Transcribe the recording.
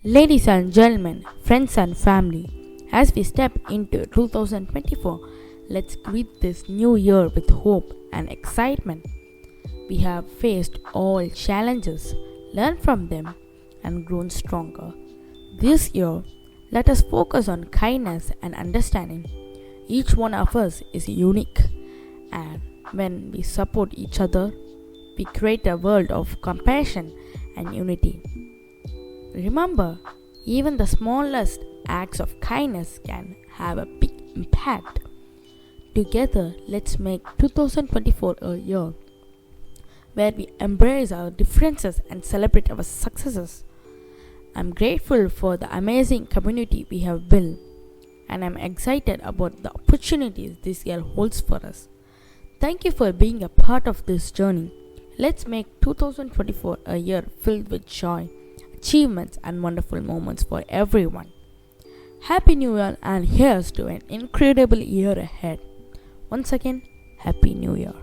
Ladies and gentlemen, friends and family, as we step into 2024, let's greet this new year with hope and excitement. We have faced all challenges, learned from them, and grown stronger. This year, let us focus on kindness and understanding. Each one of us is unique, and when we support each other, we create a world of compassion and unity. Remember, even the smallest acts of kindness can have a big impact. Together, let's make 2024 a year where we embrace our differences and celebrate our successes. I'm grateful for the amazing community we have built, and I'm excited about the opportunities this year holds for us. Thank you for being a part of this journey. Let's make 2024 a year filled with joy, achievements, and wonderful moments for everyone. Happy New Year, and here's to an incredible year ahead. Once again, Happy New Year.